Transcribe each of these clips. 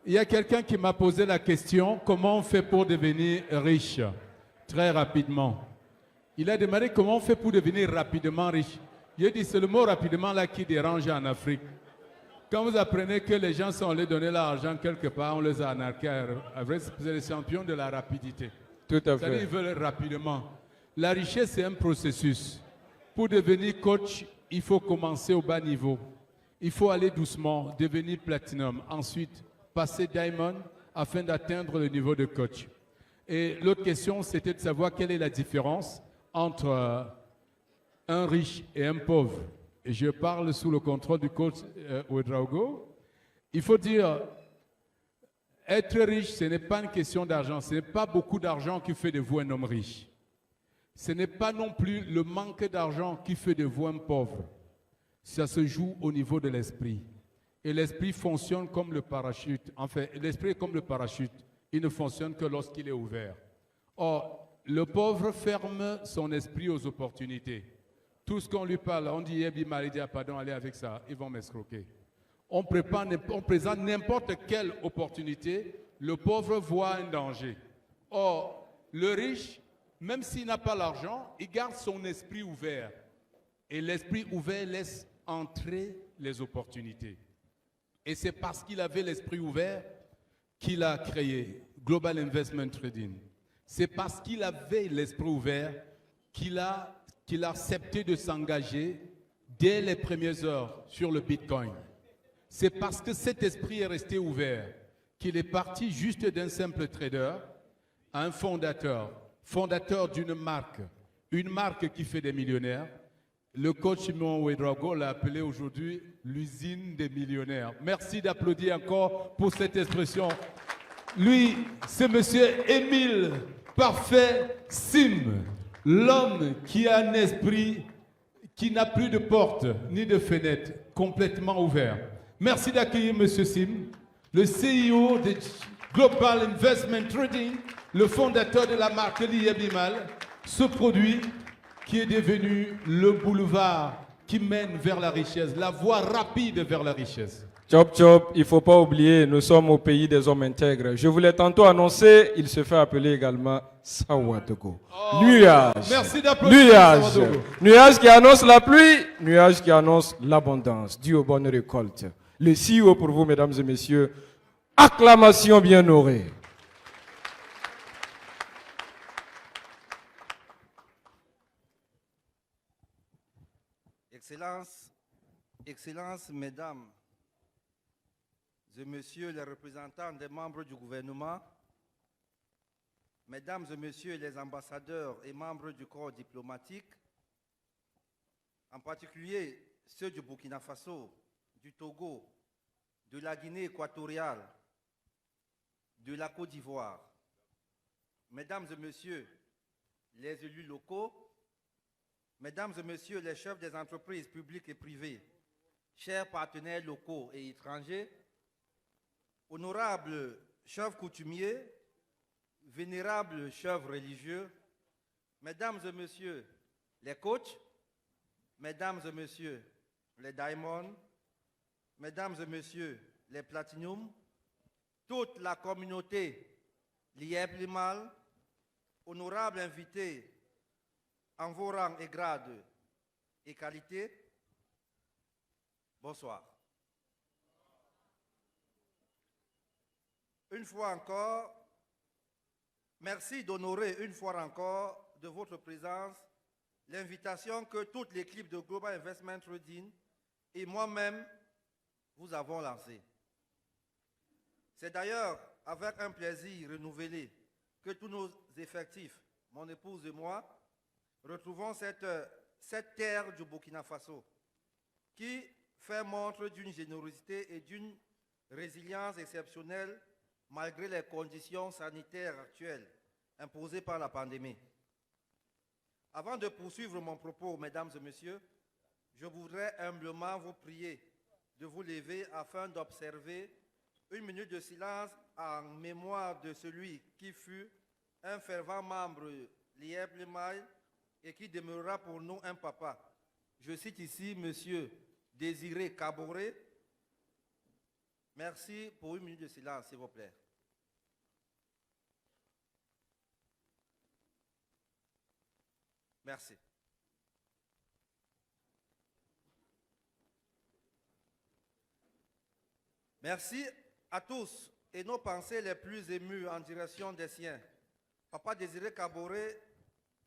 Il y a quelqu'un qui m'a posé la question, comment on fait pour devenir riche très rapidement? Il a demandé comment on fait pour devenir rapidement riche. J'ai dit, c'est le mot rapidement là qui dérange en Afrique. Quand vous apprenez que les gens sont allés donner l'argent quelque part, on les a arnaqués. C'est les champions de la rapidité. Tout à C'est-à-dire fait. ils veulent rapidement. La richesse, c'est un processus. Pour devenir coach, il faut commencer au bas niveau. Il faut aller doucement, devenir platinum. Ensuite, passer diamond afin d'atteindre le niveau de coach. Et l'autre question, c'était de savoir quelle est la différence entre un riche et un pauvre. Et je parle sous le contrôle du coach Ouedraogo. Il faut dire, être riche, ce n'est pas une question d'argent. Ce n'est pas beaucoup d'argent qui fait de vous un homme riche. Ce n'est pas non plus le manque d'argent qui fait de vous un pauvre. Ça se joue au niveau de l'esprit. Et l'esprit fonctionne comme le parachute. Enfin, l'esprit est comme le parachute. Il ne fonctionne que lorsqu'il est ouvert. Or, le pauvre ferme son esprit aux opportunités. Tout ce qu'on lui parle, on dit, pardon, allez avec ça, ils vont m'escroquer. On présente n'importe quelle opportunité, le pauvre voit un danger. Or, le riche, même s'il n'a pas l'argent, il garde son esprit ouvert. Et l'esprit ouvert laisse entrer les opportunités. Et c'est parce qu'il avait l'esprit ouvert qu'il a créé Global Investment Trading. C'est parce qu'il avait l'esprit ouvert qu'il a accepté de s'engager dès les premières heures sur le Bitcoin. C'est parce que cet esprit est resté ouvert qu'il est parti juste d'un simple trader à un fondateur d'une marque, une marque qui fait des millionnaires. Le coach Simon Ouedraogo l'a appelé aujourd'hui l'usine des millionnaires. Merci d'applaudir encore pour cette expression. Lui, c'est monsieur Émile Parfait Sim, l'homme qui a un esprit qui n'a plus de porte ni de fenêtre, complètement ouvert. Merci d'accueillir monsieur Sim, le CEO de Global Investment Trading, le fondateur de la marque Liyebimal, ce produit qui est devenu le boulevard qui mène vers la richesse, la voie rapide vers la richesse. Chop chop, il ne faut pas oublier, nous sommes au pays des hommes intègres. Je vous l'ai tantôt annoncé, il se fait appeler également Sawadogo. Nuage. Merci d'applaudir. Nuage. Nuage qui annonce la pluie, nuage qui annonce l'abondance, dû aux bonnes récoltes. Le CEO pour vous, mesdames et messieurs, acclamation bien honorée. Excellences, mesdames et messieurs les représentants des membres du gouvernement, mesdames et messieurs les ambassadeurs et membres du corps diplomatique, en particulier ceux du Burkina Faso, du Togo, de la Guinée équatoriale, de la Côte d'Ivoire, mesdames et messieurs les élus locaux, mesdames et messieurs les chefs des entreprises publiques et privées, chers partenaires locaux et étrangers, honorables chefs coutumiers, vénérables chefs religieux, mesdames et messieurs les coachs, mesdames et messieurs les diamonds, mesdames et messieurs les platinum, toute la communauté Liyebimal, honorables invités en vos rangs et grades et qualités, bonsoir. Une fois encore, merci d'honorer une fois encore de votre présence l'invitation que toute l'équipe de Global Investment Trading et moi-même vous avons lancée. C'est d'ailleurs avec un plaisir renouvelé que tous nos effectifs, mon épouse et moi, retrouvons cette terre du Burkina Faso qui fait montre d'une générosité et d'une résilience exceptionnelle malgré les conditions sanitaires actuelles imposées par la pandémie. Avant de poursuivre mon propos, mesdames et messieurs, je voudrais humblement vous prier de vous lever afin d'observer une minute de silence en mémoire de celui qui fut un fervent membre de Liyebimal et qui demeurera pour nous un papa. Je cite ici M. Désiré Kaboré, Merci pour 1 minute de silence, s'il vous plaît. Merci. Merci à tous et nos pensées les plus émues en direction des siens. Papa Désiré Kaboré,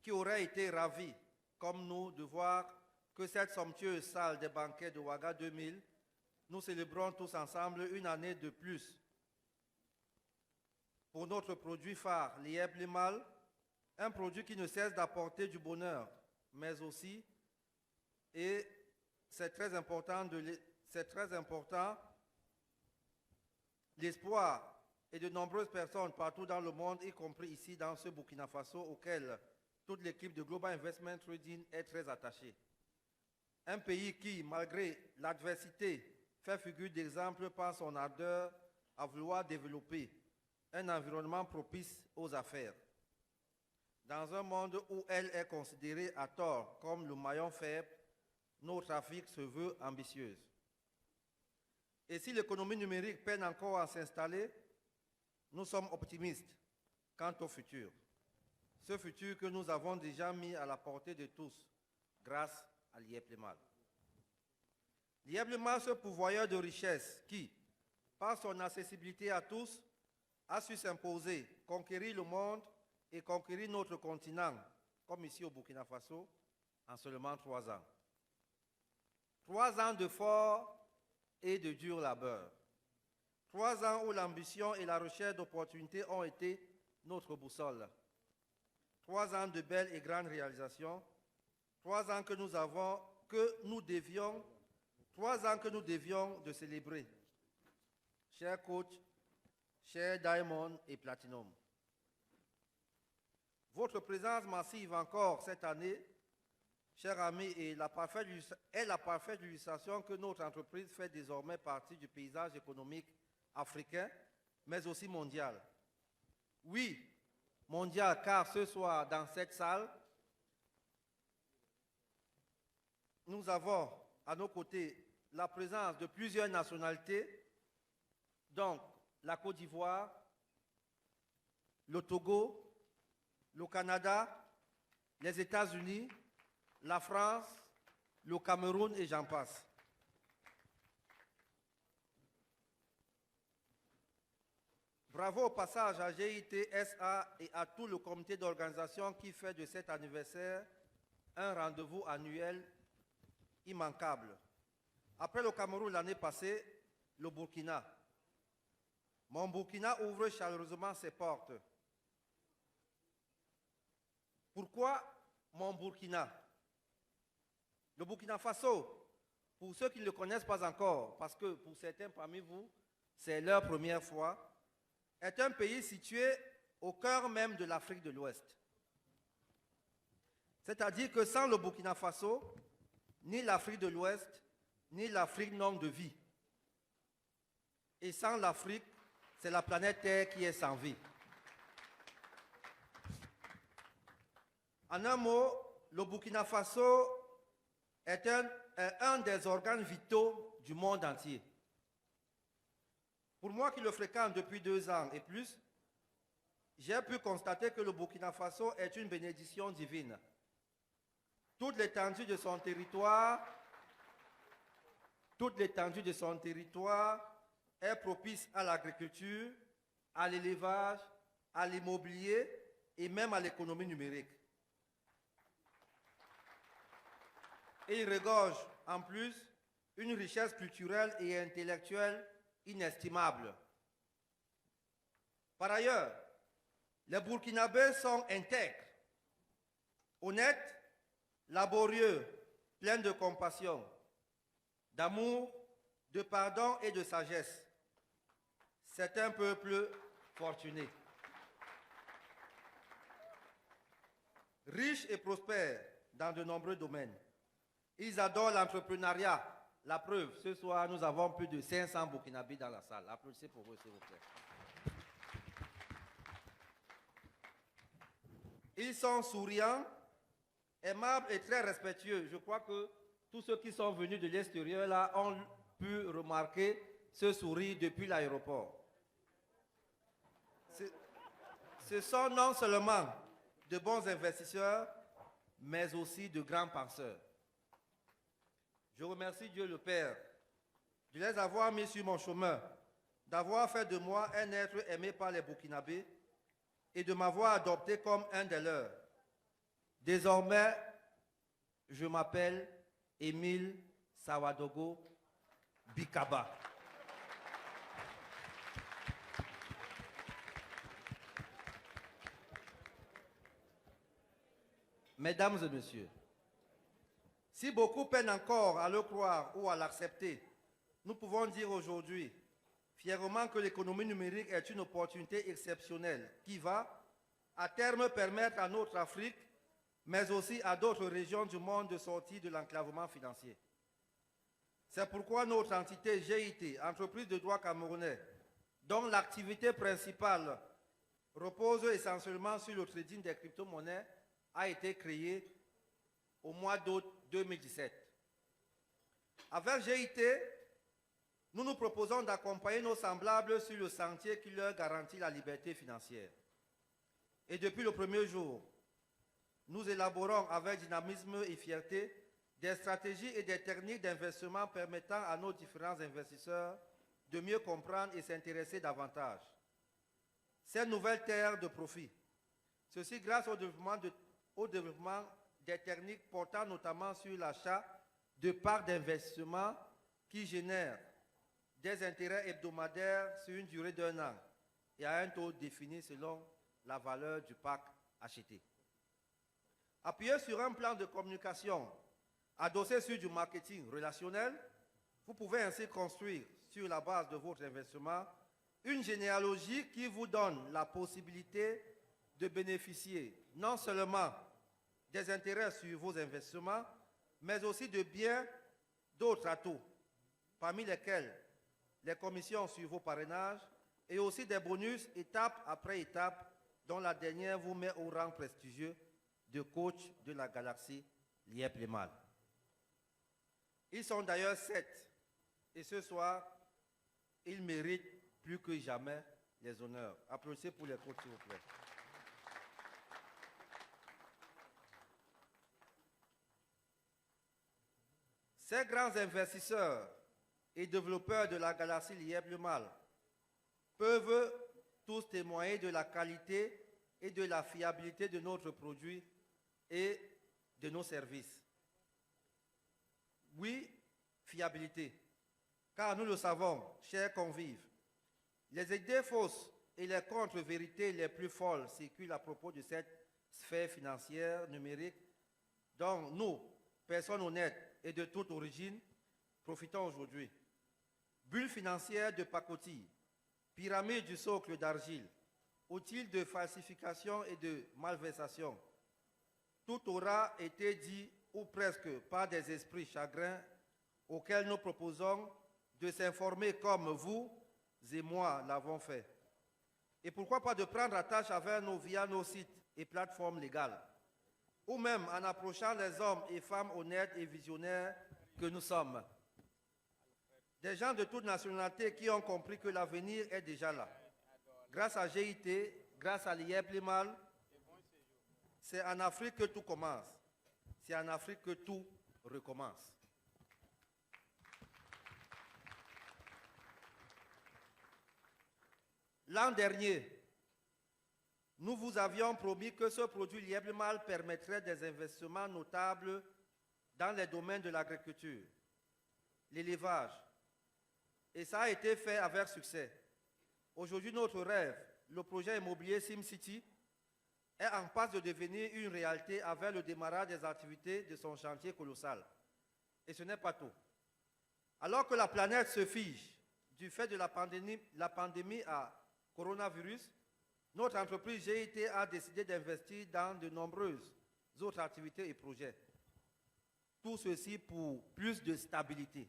qui aurait été ravi, comme nous, de voir que cette somptueuse salle des banquets de Ouaga 2000, nous célébrons tous ensemble une année de plus pour notre produit phare, l'IEP Limal, un produit qui ne cesse d'apporter du bonheur, mais aussi, et c'est très important, l'espoir et de nombreuses personnes partout dans le monde, y compris ici dans ce Burkina Faso, auquel toute l'équipe de Global Investment Trading est très attachée. Un pays qui, malgré l'adversité, fait figure d'exemple par son ardeur à vouloir développer un environnement propice aux affaires. Dans un monde où elle est considérée à tort comme le maillon faible, notre Afrique se veut ambitieuse. Et si l'économie numérique peine encore à s'installer, nous sommes optimistes quant au futur. Ce futur que nous avons déjà mis à la portée de tous grâce à l'IEP Limal. L'IEP Limal, ce pourvoyeur de richesses qui, par son accessibilité à tous, a su s'imposer, conquérir le monde et conquérir notre continent, comme ici au Burkina Faso, en seulement 3 ans. 3 ans de fort et de dur labeur. 3 ans où l'ambition et la recherche d'opportunités ont été notre boussole. 3 ans de belles et grandes réalisations. 3 ans que nous devions de célébrer. Chers coachs, chers Diamond et Platinum, votre présence massive encore cette année, chers amis, est la parfaite illustration que notre entreprise fait désormais partie du paysage économique africain, mais aussi mondial. Oui, mondial, car ce soir, dans cette salle, nous avons à nos côtés la présence de plusieurs nationalités, donc la Côte d'Ivoire, le Togo, le Canada, les États-Unis, la France, le Cameroun et j'en passe. Bravo au passage à GIT SA et à tout le comité d'organisation qui fait de cet anniversaire un rendez-vous annuel immanquable. Après le Cameroun l'année passée, le Burkina. Mon Burkina ouvre chaleureusement ses portes. Pourquoi mon Burkina? Le Burkina Faso, pour ceux qui ne le connaissent pas encore, parce que pour certains parmi vous, c'est leur première fois, est un pays situé au cœur même de l'Afrique de l'Ouest. C'est-à-dire que sans le Burkina Faso, ni l'Afrique de l'Ouest, ni l'Afrique n'ont de vie. Et sans l'Afrique, c'est la planète Terre qui est sans vie. En un mot, le Burkina Faso est un des organes vitaux du monde entier. Pour moi qui le fréquente depuis 2 ans et plus, j'ai pu constater que le Burkina Faso est une bénédiction divine. Toute l'étendue de son territoire est propice à l'agriculture, à l'élevage, à l'immobilier et même à l'économie numérique. Et il regorge en plus une richesse culturelle et intellectuelle inestimable. Par ailleurs, les Burkinabés sont intègres, honnêtes, laborieux, pleins de compassion, d'amour, de pardon et de sagesse. C'est un peuple fortuné. Riche et prospère dans de nombreux domaines. Ils adorent l'entrepreneuriat. La preuve, ce soir, nous avons plus de 500 Burkinabés dans la salle. Applaudissez pour eux, s'il vous plaît. Ils sont souriants, aimables et très respectueux. Je crois que tous ceux qui sont venus de l'extérieur là ont pu remarquer ce sourire depuis l'aéroport. Ce sont non seulement de bons investisseurs, mais aussi de grands penseurs. Je remercie Dieu le Père de les avoir mis sur mon chemin, d'avoir fait de moi un être aimé par les Burkinabés et de m'avoir adopté comme un des leurs. Désormais, je m'appelle Émile Sawadogo Bikaba. Mesdames et messieurs, si beaucoup peinent encore à le croire ou à l'accepter, nous pouvons dire aujourd'hui fièrement que l'économie numérique est une opportunité exceptionnelle qui va, à terme, permettre à notre Afrique, mais aussi à d'autres régions du monde de sortir de l'enclavement financier. C'est pourquoi notre entité GIT, Entreprise de droit camerounais, dont l'activité principale repose essentiellement sur le trading des crypto-monnaies, a été créée au mois d'août 2017. Avec GIT, nous nous proposons d'accompagner nos semblables sur le sentier qui leur garantit la liberté financière. Et depuis le premier jour, nous élaborons avec dynamisme et fierté des stratégies et des techniques d'investissement permettant à nos différents investisseurs de mieux comprendre et s'intéresser davantage. Ces nouvelles terres de profit, ceci grâce au développement des techniques portant notamment sur l'achat de parts d'investissement qui génèrent des intérêts hebdomadaires sur une durée d'1 an et à un taux défini selon la valeur du pack acheté. Appuyé sur un plan de communication adossé sur du marketing relationnel, vous pouvez ainsi construire sur la base de votre investissement une généalogie qui vous donne la possibilité de bénéficier non seulement des intérêts sur vos investissements, mais aussi de bien d'autres atouts, parmi lesquels les commissions sur vos parrainages et aussi des bonus étape après étape, dont la dernière vous met au rang prestigieux de coach de la galaxie Liep-les-Mal. Ils sont d'ailleurs 7 et ce soir, ils méritent plus que jamais les honneurs. Applaudissez pour les coachs, s'il vous plaît. Ces grands investisseurs et développeurs de la galaxie Liep-le-Mal peuvent tous témoigner de la qualité et de la fiabilité de notre produit et de nos services. Oui, fiabilité, car nous le savons, chers convives, les idées fausses et les contre-vérités les plus folles circulent à propos de cette sphère financière numérique dont nous, personnes honnêtes et de toute origine, profitons aujourd'hui. Bulles financières de pacotille, pyramides du socle d'argile, outils de falsification et de malversation. Tout aura été dit, ou presque, par des esprits chagrins auxquels nous proposons de s'informer comme vous et moi l'avons fait. Et pourquoi pas de prendre attache avec nous via nos sites et plateformes légales, ou même en approchant les hommes et femmes honnêtes et visionnaires que nous sommes. Des gens de toute nationalité qui ont compris que l'avenir est déjà là. Grâce à GIT, grâce à Liep-les-Mal, c'est en Afrique que tout commence. C'est en Afrique que tout recommence. L'an dernier, nous vous avions promis que ce produit Liep-les-Mal permettrait des investissements notables dans les domaines de l'agriculture, l'élevage, et ça a été fait avec succès. Aujourd'hui, notre rêve, le projet immobilier SimCity, est en passe de devenir une réalité avec le démarrage des activités de son chantier colossal. Et ce n'est pas tout. Alors que la planète se fige du fait de la pandémie à coronavirus, notre entreprise GIT a décidé d'investir dans de nombreuses autres activités et projets. Tout ceci pour plus de stabilité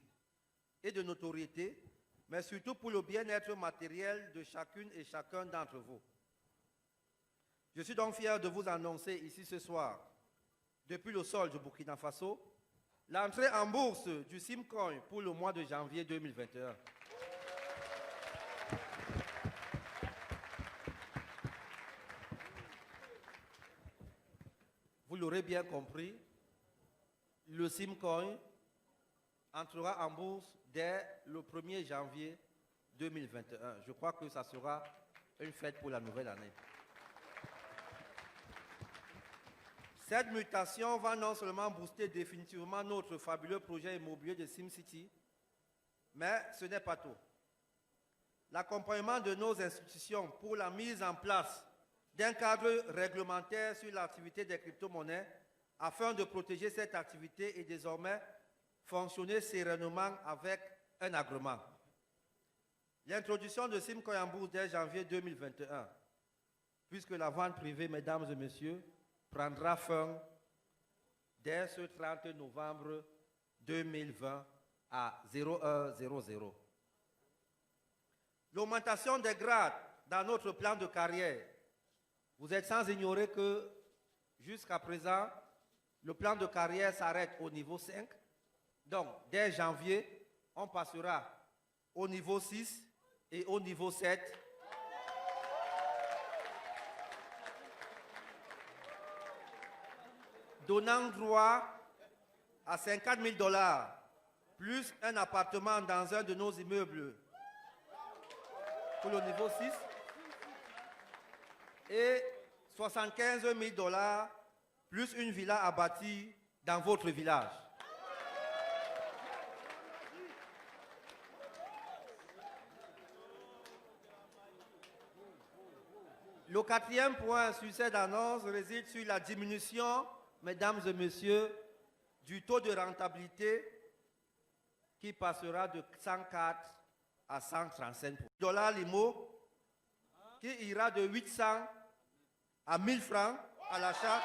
et de notoriété, mais surtout pour le bien-être matériel de chacune et chacun d'entre vous. Je suis donc fier de vous annoncer ici ce soir, depuis le sol du Burkina Faso, l'entrée en bourse du Simcoin pour le mois de janvier 2021. l'aurez bien compris, le Simcoin entrera en bourse dès le 1er janvier 2021. Je crois que ça sera une fête pour la nouvelle année. Cette mutation va non seulement booster définitivement notre fabuleux projet immobilier de SimCity, mais ce n'est pas tout. L'accompagnement de nos institutions pour la mise en place d'un cadre réglementaire sur l'activité des crypto-monnaies afin de protéger cette activité et désormais fonctionner sereinement avec un agrément. L'introduction de Simcoin en bourse dès janvier 2021, puisque la vente privée, mesdames et messieurs, prendra fin dès ce 30 novembre 2020 à 0100. L'augmentation des grades dans notre plan de carrière. Vous êtes sans ignorer que jusqu'à présent, le plan de carrière s'arrête au niveau 5. Donc, dès janvier, on passera au niveau 6 et au niveau 7. Donnant droit à 50 000 $ plus un appartement dans un de nos immeubles pour le niveau 6 et 75 000 $ plus une villa à bâtir dans votre village. Le quatrième point sur cette annonce réside sur la diminution, mesdames et messieurs, du taux de rentabilité qui passera de 104 à 135 $ l'IMO, qui ira de 800 à 1000 francs à l'achat.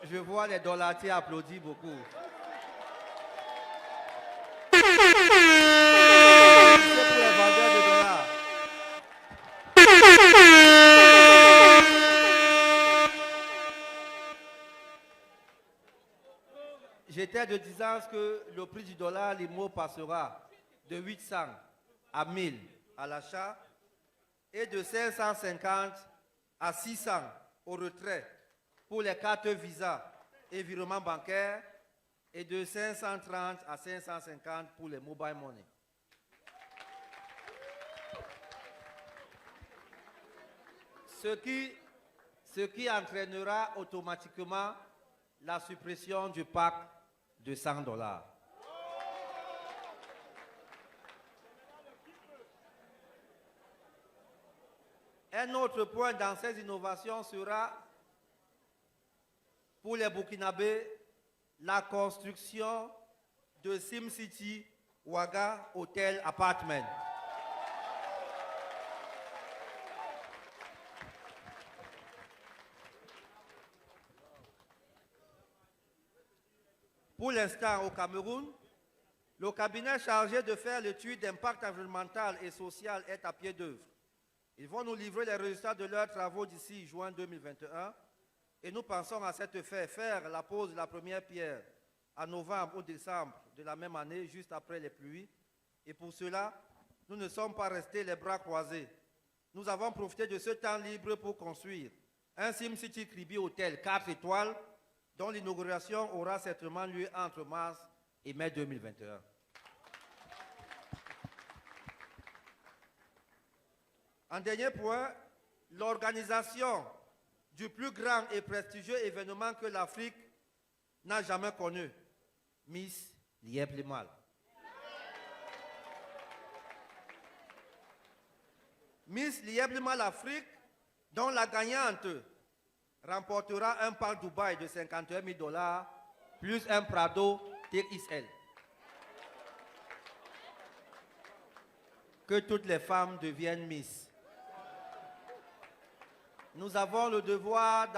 Je vois les dollatiers applaudir beaucoup. C'est pour les vendeurs de dollars. J'étais de disance que le prix du dollar, l'IMO, passera de 800 à 1000 à l'achat et de 550 à 600 au retrait pour les cartes Visa et virements bancaires et de 530 à 550 pour les mobile money. Ce qui entraînera automatiquement la suppression du pack de 100 $. Un autre point dans ces innovations sera pour les Burkinabés la construction de SimCity Ouaga Hotel Apartment. Pour l'instant, au Cameroun, le cabinet chargé de faire l'étude d'impact environnemental et social est à pied d'œuvre. Ils vont nous livrer les résultats de leurs travaux d'ici juin 2021 et nous pensons à cet effet faire la pose de la première pierre en novembre ou décembre de la même année, juste après les pluies. Et pour cela, nous ne sommes pas restés les bras croisés. Nous avons profité de ce temps libre pour construire un SimCity Kribi Hotel 4 étoiles dont l'inauguration aura certainement lieu entre mars et mai 2021. En dernier point, l'organisation du plus grand et prestigieux événement que l'Afrique n'a jamais connu, Miss Lièvre-les-Malles. Miss Lièvre-les-Malles Afrique, dont la gagnante remportera un parc Dubaï de 51 000 $ plus un Prado TXL. Que toutes les femmes deviennent Miss. Nous avons le devoir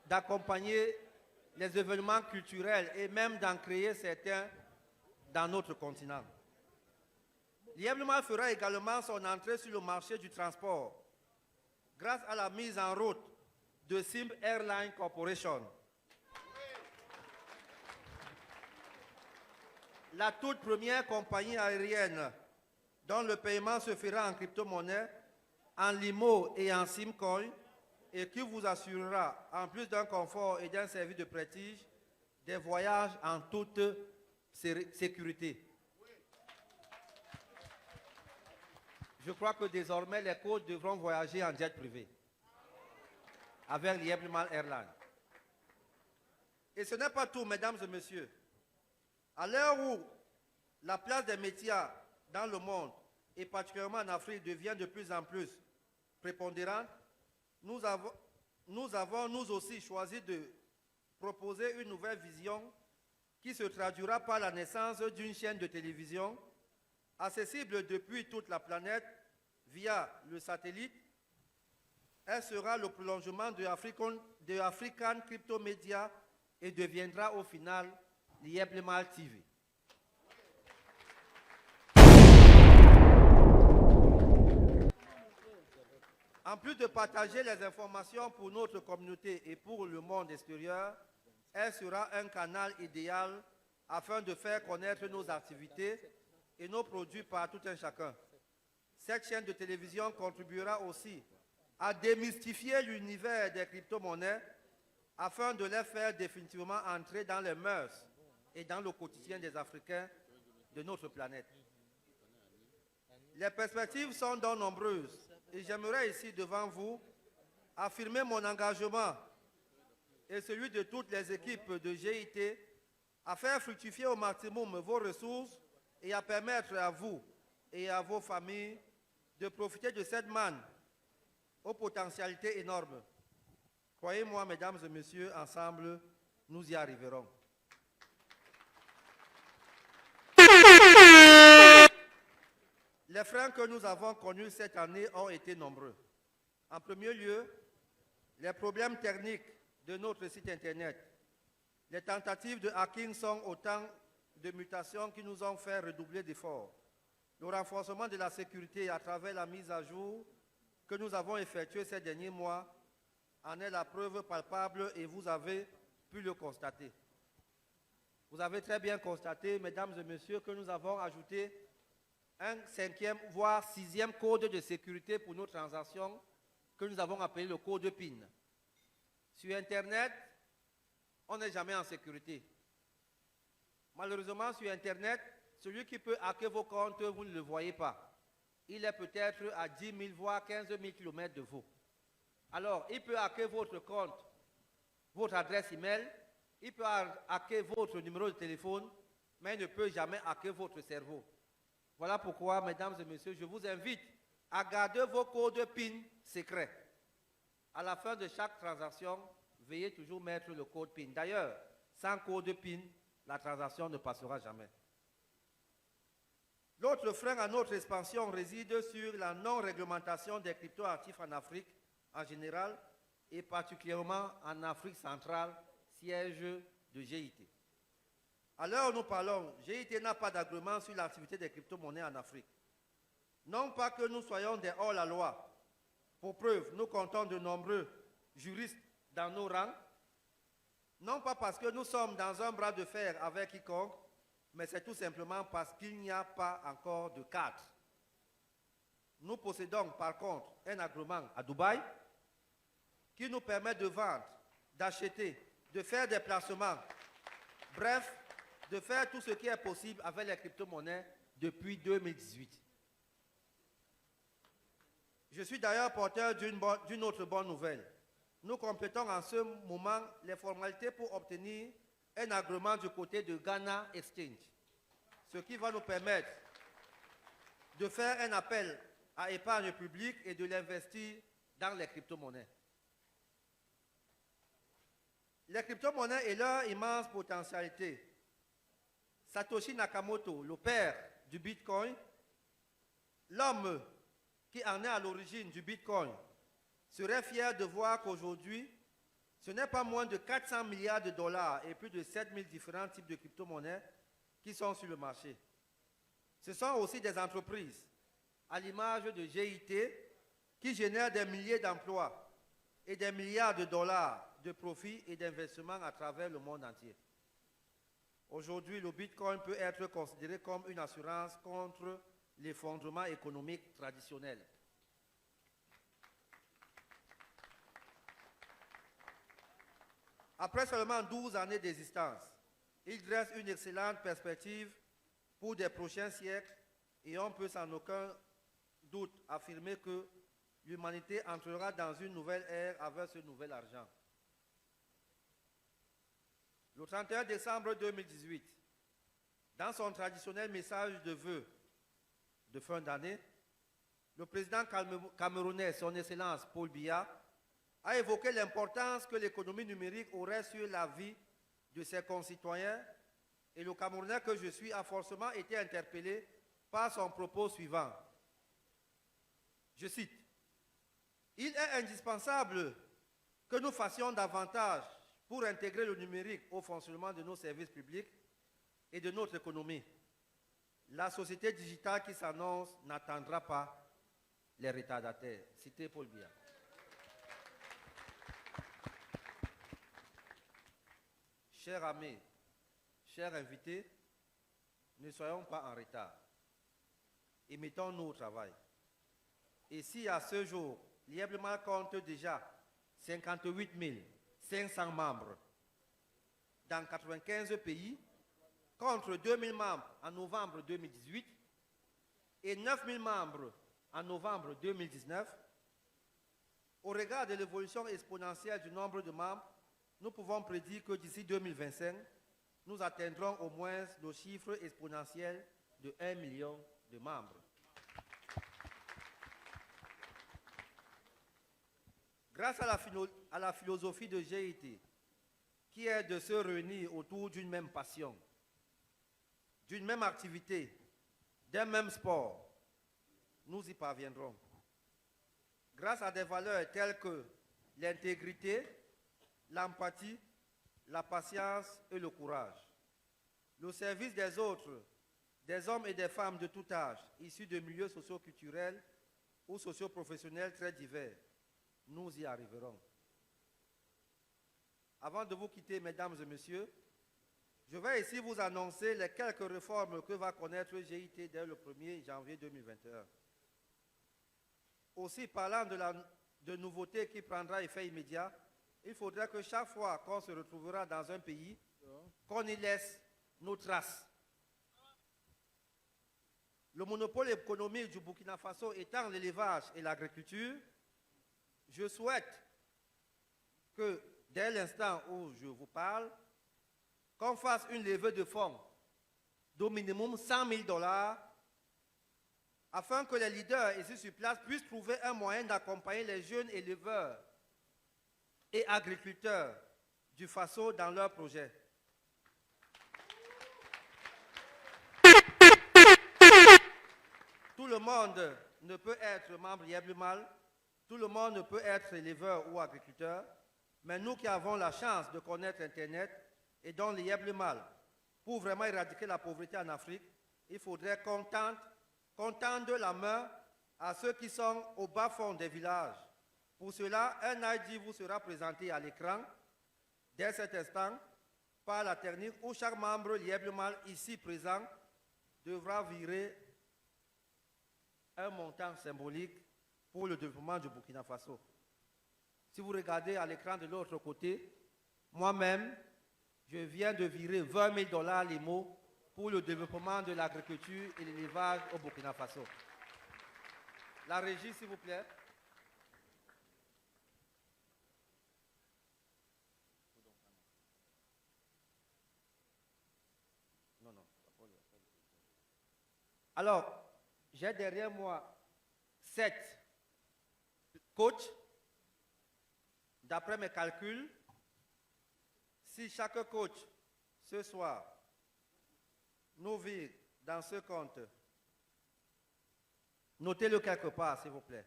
d'accompagner les événements culturels et même d'en créer certains dans notre continent. Lièvre-les-Malles fera également son entrée sur le marché du transport grâce à la mise en route de Sim Airline Corporation. La toute première compagnie aérienne dont le paiement se fera en crypto-monnaie, en limo et en simcoin, et qui vous assurera, en plus d'un confort et d'un service de prestige, des voyages en toute sécurité. Je crois que désormais, les coachs devront voyager en jet privé avec l'Yeblemal Airlines. Et ce n'est pas tout, mesdames et messieurs. À l'heure où la place des médias dans le monde, et particulièrement en Afrique, devient de plus en plus prépondérante, nous avons nous aussi choisi de proposer une nouvelle vision qui se traduira par la naissance d'une chaîne de télévision accessible depuis toute la planète via le satellite. Elle sera le prolongement de African Crypto Media et deviendra au final l'Yeblemal TV. En plus de partager les informations pour notre communauté et pour le monde extérieur, elle sera un canal idéal afin de faire connaître nos activités et nos produits par tout un chacun. Cette chaîne de télévision contribuera aussi à démystifier l'univers des crypto-monnaies afin de les faire définitivement entrer dans les mœurs et dans le quotidien des Africains de notre planète. Les perspectives sont donc nombreuses et j'aimerais ici devant vous affirmer mon engagement et celui de toutes les équipes de GIT à faire fructifier au maximum vos ressources et à permettre à vous et à vos familles de profiter de cette manne aux potentialités énormes. Croyez-moi, mesdames et messieurs, ensemble, nous y arriverons. Les freins que nous avons connus cette année ont été nombreux. En premier lieu, les problèmes techniques de notre site Internet. Les tentatives de hacking sont autant de mutations qui nous ont fait redoubler d'efforts. Le renforcement de la sécurité à travers la mise à jour que nous avons effectuée ces derniers mois en est la preuve palpable et vous avez pu le constater. Vous avez très bien constaté, mesdames et messieurs, que nous avons ajouté un 5e, voire 6e code de sécurité pour nos transactions que nous avons appelé le code PIN. Sur Internet, on n'est jamais en sécurité. Malheureusement, sur Internet, celui qui peut hacker vos comptes, vous ne le voyez pas. Il est peut-être à 10 000, voire 15 000 km de vous. Alors, il peut hacker votre compte, votre adresse email, il peut hacker votre numéro de téléphone, mais il ne peut jamais hacker votre cerveau. Voilà pourquoi, mesdames et messieurs, je vous invite à garder vos codes PIN secrets. À la fin de chaque transaction, veuillez toujours mettre le code PIN. D'ailleurs, sans code PIN, la transaction ne passera jamais. L'autre frein à notre expansion réside sur la non-réglementation des crypto-actifs en Afrique en général et particulièrement en Afrique centrale, siège de GIT. À l'heure où nous parlons, GIT n'a pas d'agrément sur l'activité des crypto-monnaies en Afrique. Non pas que nous soyons des hors-la-loi. Pour preuve, nous comptons de nombreux juristes dans nos rangs. Non pas parce que nous sommes dans un bras de fer avec quiconque, mais c'est tout simplement parce qu'il n'y a pas encore de cadre. Nous possédons par contre un agrément à Dubaï qui nous permet de vendre, d'acheter, de faire des placements, bref, de faire tout ce qui est possible avec les crypto-monnaies depuis 2018. Je suis d'ailleurs porteur d'une autre bonne nouvelle. Nous complétons en ce moment les formalités pour obtenir un agrément du côté de Ghana Exchange, ce qui va nous permettre de faire un appel à épargne publique et de l'investir dans les crypto-monnaies. Les crypto-monnaies et leur immense potentialité. Satoshi Nakamoto, le père du Bitcoin, l'homme qui en est à l'origine du Bitcoin, serait fier de voir qu'aujourd'hui, ce n'est pas moins de 400 milliards de dollars et plus de 7000 différents types de crypto-monnaies qui sont sur le marché. Ce sont aussi des entreprises, à l'image de GIT, qui génèrent des milliers d'emplois et des milliards de dollars de profits et d'investissements à travers le monde entier. Aujourd'hui, le Bitcoin peut être considéré comme une assurance contre l'effondrement économique traditionnel. Après seulement 12 années d'existence, il dresse une excellente perspective pour des prochains siècles et on peut sans aucun doute affirmer que l'humanité entrera dans une nouvelle ère avec ce nouvel argent. Le 31 décembre 2018, dans son traditionnel message de vœux de fin d'année, le président camerounais, son Excellence Paul Biya, a évoqué l'importance que l'économie numérique aurait sur la vie de ses concitoyens et le Camerounais que je suis a forcément été interpellé par son propos suivant. Je cite, « Il est indispensable que nous fassions davantage pour intégrer le numérique au fonctionnement de nos services publics et de notre économie. La société digitale qui s'annonce n'attendra pas les retardataires. » Cité Paul Biya. Chers amis, chers invités, ne soyons pas en retard et mettons-nous au travail. Et si à ce jour, l'IEBLEMAL compte déjà 58 500 membres dans 95 pays, contre 2 000 membres en novembre 2018 et 9 000 membres en novembre 2019, au regard de l'évolution exponentielle du nombre de membres, nous pouvons prédire que d'ici 2025, nous atteindrons au moins le chiffre exponentiel de 1 million de membres. Grâce à la philosophie de GIT, qui est de se réunir autour d'une même passion, d'une même activité, d'un même sport, nous y parviendrons. Grâce à des valeurs telles que l'intégrité, l'empathie, la patience et le courage. Le service des autres, des hommes et des femmes de tout âge, issus de milieux socio-culturels ou socio-professionnels très divers, nous y arriverons. Avant de vous quitter, mesdames et messieurs, je vais ici vous annoncer les quelques réformes que va connaître GIT dès le 1er janvier 2021. Aussi, parlant de nouveautés qui prendra effet immédiat, il faudrait que chaque fois qu'on se retrouvera dans un pays, qu'on y laisse nos traces. Le monopole économique du Burkina Faso étant l'élevage et l'agriculture, je souhaite que dès l'instant où je vous parle, qu'on fasse une levée de fonds d'au minimum 100 000 $ afin que les leaders ici sur place puissent trouver un moyen d'accompagner les jeunes éleveurs et agriculteurs du Faso dans leurs projets. Tout le monde ne peut être membre IEBLEMAL, tout le monde ne peut être éleveur ou agriculteur, mais nous qui avons la chance de connaître Internet et dont l'IEBLEMAL, pour vraiment éradiquer la pauvreté en Afrique, il faudrait qu'on tende la main à ceux qui sont au bas-fond des villages. Pour cela, un ID vous sera présenté à l'écran dès cet instant par la technique où chaque membre l'IEBLEMAL ici présent devra virer un montant symbolique pour le développement du Burkina Faso. Si vous regardez à l'écran de l'autre côté, moi-même, je viens de virer 20 000 $ les mots pour le développement de l'agriculture et l'élevage au Burkina Faso. La régie, s'il vous plaît. Alors, j'ai derrière moi 7 coachs. D'après mes calculs, si chaque coach ce soir nous vire dans ce compte, notez-le quelque part, s'il vous plaît.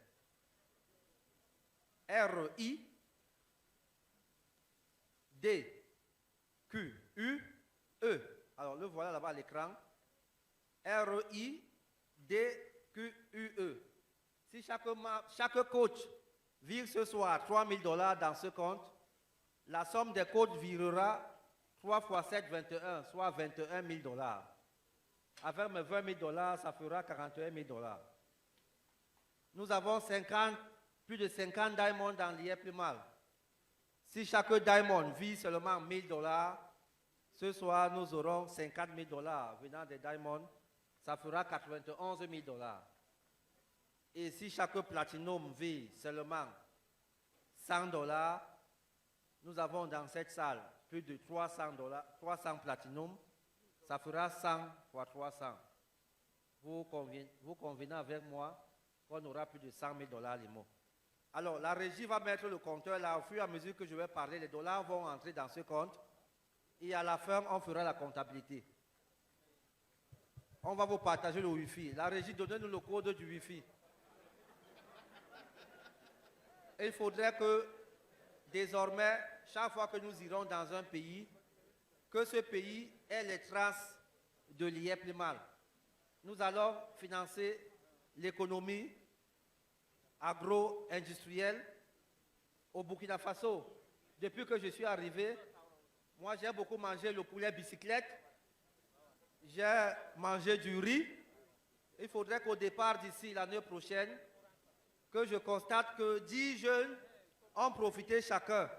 RIDQUE. Alors, le voilà là-bas à l'écran. RIDQUE. Si chaque coach vire ce soir 3 000 $ dans ce compte, la somme des coachs virera 3 x 7, 21, soit 21 000 $. Avec mes 20 000 $, ça fera 41 000 $. Nous avons plus de 50 diamonds dans l'IEPLIMAL. Si chaque diamond vit seulement 1 000 $, ce soir, nous aurons 50 000 $ venant des diamonds. Ça fera 91 000 $. Et si chaque platinum vit seulement 100 $, nous avons dans cette salle plus de 300 platinum. Ça fera 100 fois 300. Vous convenez avec moi qu'on aura plus de 100 000 $ les mots. Alors, la régie va mettre le compteur là. Au fur et à mesure que je vais parler, les dollars vont entrer dans ce compte. Et à la fin, on fera la comptabilité. On va vous partager le Wi-Fi. La régie, donnez-nous le code du Wi-Fi. Il faudrait que, désormais, chaque fois que nous irons dans un pays, que ce pays ait les traces de l'IEPLIMAL. Nous allons financer l'économie agro-industrielle au Burkina Faso. Depuis que je suis arrivé, moi j'ai beaucoup mangé le poulet bicyclette, j'ai mangé du riz. Il faudrait qu'au départ d'ici l'année prochaine, que je constate que 10 jeunes ont profité chacun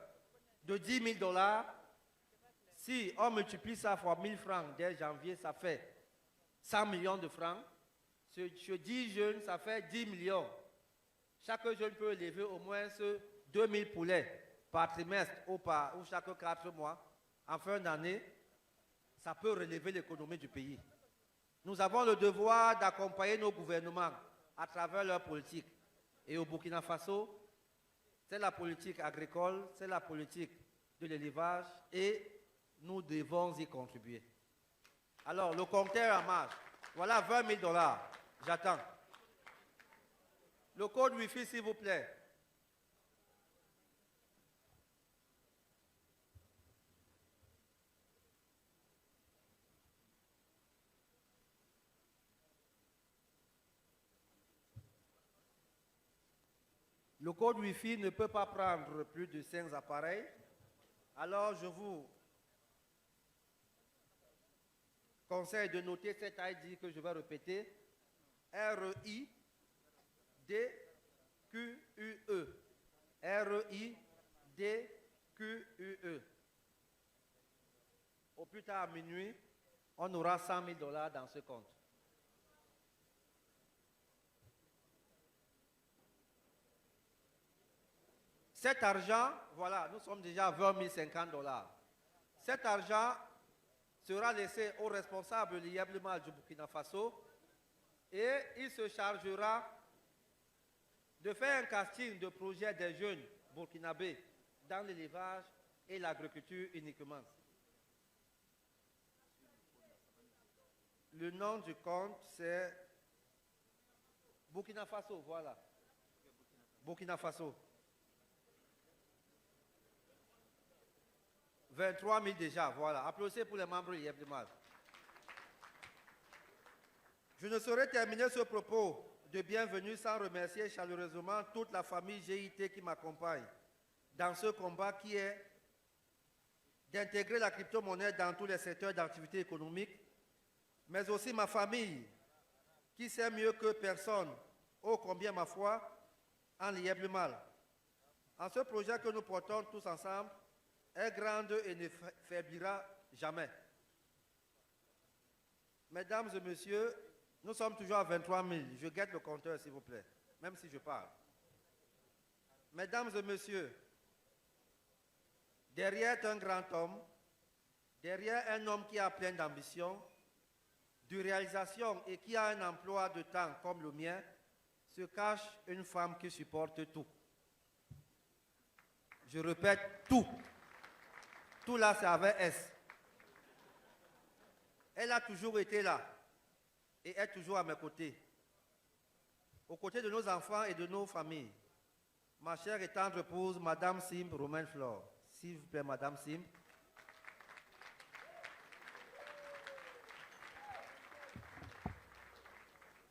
de 10 000 $. Si on multiplie ça fois 1 000 francs dès janvier, ça fait 100 millions de francs. Sur 10 jeunes, ça fait 10 millions. Chaque jeune peut élever au moins 2 000 poulets par trimestre ou chaque 4 mois. En fin d'année, ça peut relever l'économie du pays. Nous avons le devoir d'accompagner nos gouvernements à travers leur politique. Et au Burkina Faso, c'est la politique agricole, c'est la politique de l'élevage et nous devons y contribuer. Alors, le compteur en marche. Voilà 20 000 $. J'attends. Le code Wi-Fi, s'il vous plaît. Le code Wi-Fi ne peut pas prendre plus de 5 appareils. Alors, je vous conseille de noter cet ID que je vais répéter. R-I-D-Q-U-E. R-I-D-Q-U-E. Au plus tard à minuit, on aura 100 000 $ dans ce compte. Cet argent, voilà, nous sommes déjà à 20 050 $. Cet argent sera laissé aux responsables de l'IEPLIMAL du Burkina Faso et il se chargera de faire un casting de projets des jeunes burkinabés dans l'élevage et l'agriculture uniquement. Le nom du compte, c'est Burkina Faso, voilà. Burkina Faso. 23 000 déjà, voilà. Applaudissez pour les membres de l'IEPLIMAL. Je ne saurais terminer ce propos de bienvenue sans remercier chaleureusement toute la famille GIT qui m'accompagne dans ce combat qui est d'intégrer la crypto-monnaie dans tous les secteurs d'activité économique, mais aussi ma famille qui sait mieux que personne, ô combien ma foi, en l'IEPLIMAL. En ce projet que nous portons tous ensemble, est grande et ne faiblira jamais. Mesdames et messieurs, nous sommes toujours à 23 000. Je guette le compteur, s'il vous plaît, même si je parle. Mesdames et messieurs, derrière un grand homme, derrière un homme qui a plein d'ambition, de réalisation et qui a un emploi de temps comme le mien, se cache une femme qui supporte tout. Je répète, tout. Tout là, c'est avec S. Elle a toujours été là et est toujours à mes côtés, aux côtés de nos enfants et de nos familles. Ma chère et tendre épouse, Madame Simb Romaine Flore. S'il vous plaît, Madame Simb.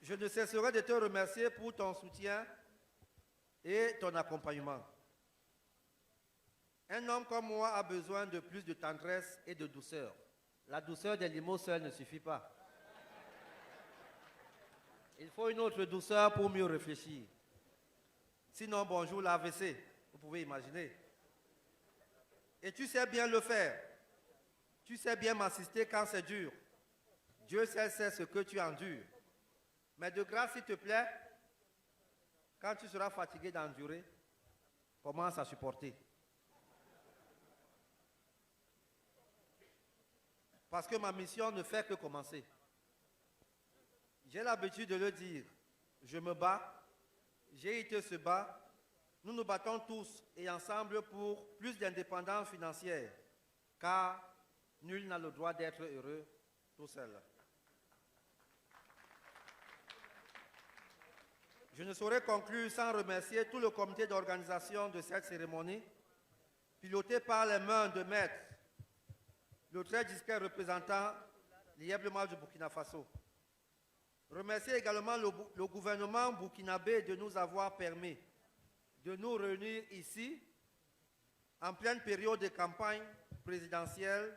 Je ne cesserai de te remercier pour ton soutien et ton accompagnement. Un homme comme moi a besoin de plus de tendresse et de douceur. La douceur des limos seule ne suffit pas. Il faut une autre douceur pour mieux réfléchir. Sinon, bonjour l'AVC, vous pouvez imaginer. Et tu sais bien le faire. Tu sais bien m'assister quand c'est dur. Dieu sait ce que tu endures. Mais de grâce, s'il te plaît, quand tu seras fatigué d'endurer, commence à supporter. Parce que ma mission ne fait que commencer. J'ai l'habitude de le dire. Je me bats, GIT se bat, nous nous battons tous et ensemble pour plus d'indépendance financière, car nul n'a le droit d'être heureux tout seul. Je ne saurais conclure sans remercier tout le comité d'organisation de cette cérémonie, piloté par les mains de maître, le très discret représentant l'Ieblemal du Burkina Faso. Remercier également le gouvernement burkinabé de nous avoir permis de nous réunir ici en pleine période de campagne présidentielle,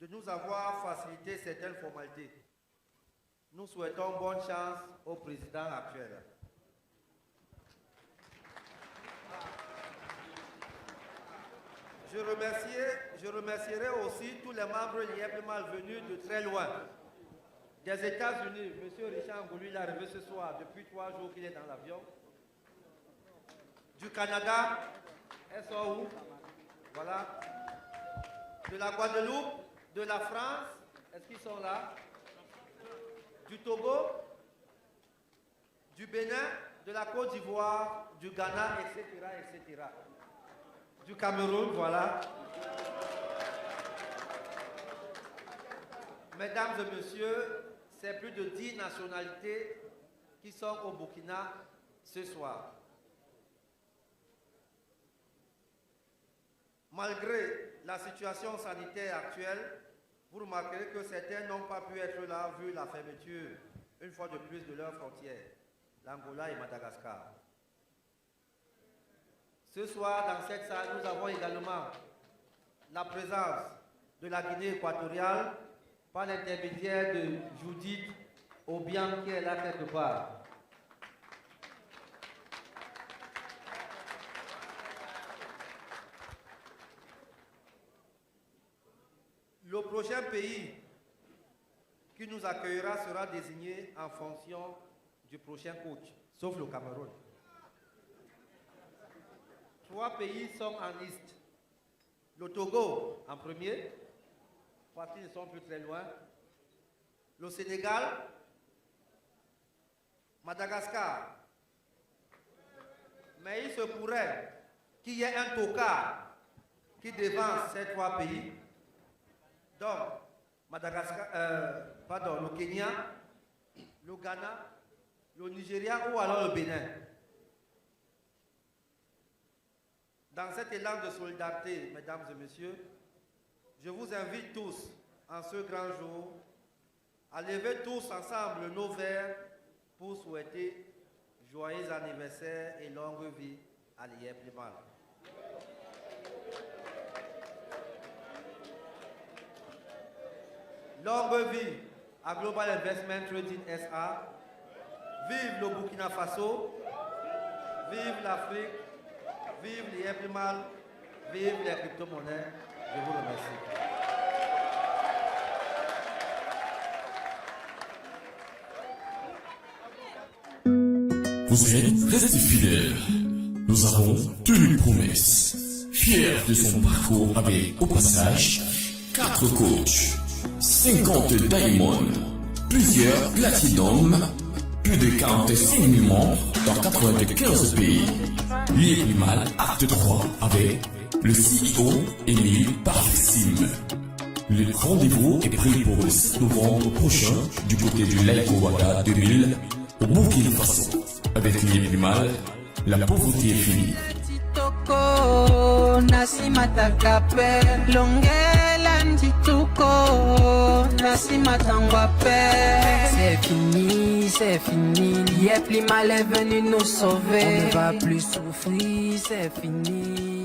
de nous avoir facilité certaines formalités. Nous souhaitons bonne chance au président actuel. Je remercierai aussi tous les membres librement venus de très loin. Des États-Unis, M. Richard Ngoulou, il est arrivé ce soir, depuis 3 jours qu'il est dans l'avion. Du Canada, elles sont où? Voilà. De la Guadeloupe, de la France, est-ce qu'ils sont là? Du Togo, du Bénin, de la Côte d'Ivoire, du Ghana, etc., etc. Du Cameroun, voilà. Mesdames et messieurs, c'est plus de 10 nationalités qui sont au Burkina ce soir. Malgré la situation sanitaire actuelle, vous remarquerez que certains n'ont pas pu être là vu la fermeture, une fois de plus, de leurs frontières, l'Angola et Madagascar. Ce soir, dans cette salle, nous avons également la présence de la Guinée équatoriale par l'intermédiaire de Judith Obiang qui est là quelque part. Le prochain pays qui nous accueillera sera désigné en fonction du prochain coach, sauf le Cameroun. 3 pays sont en liste. Le Togo en premier, parce qu'ils ne sont plus très loin. Le Sénégal, Madagascar. Mais il se pourrait qu'il y ait un tocard qui devance ces 3 pays. Donc, Madagascar, le Kenya, le Ghana, le Nigeria ou alors le Bénin. Dans cet élan de solidarité, mesdames et messieurs, je vous invite tous, en ce grand jour, à lever tous ensemble nos verres pour souhaiter joyeux anniversaire et longue vie à l'Ieblemal. Longue vie à Global Investment Trading SA. Vive le Burkina Faso. Vive l'Afrique. Vive l'Ieblemal. Vive les crypto-monnaies. Je vous remercie. Vous êtes restés fidèles. Nous avons tenu promesse. Fiers de son parcours avec, au passage, 4 coachs, 50 diamonds, plusieurs platinum, plus de 45 000 membres dans 95 pays. L'Ieblemal Acte 3 avec le CEO Émile Parfessim. Le rendez-vous est pris pour le 7 novembre prochain du côté du Lac Ouaga 2000 au Burkina Faso. Avec l'Ieblemal, la pauvreté est finie. C'est fini, c'est fini. L'Ieblemal est venu nous sauver. On ne va plus souffrir, c'est fini.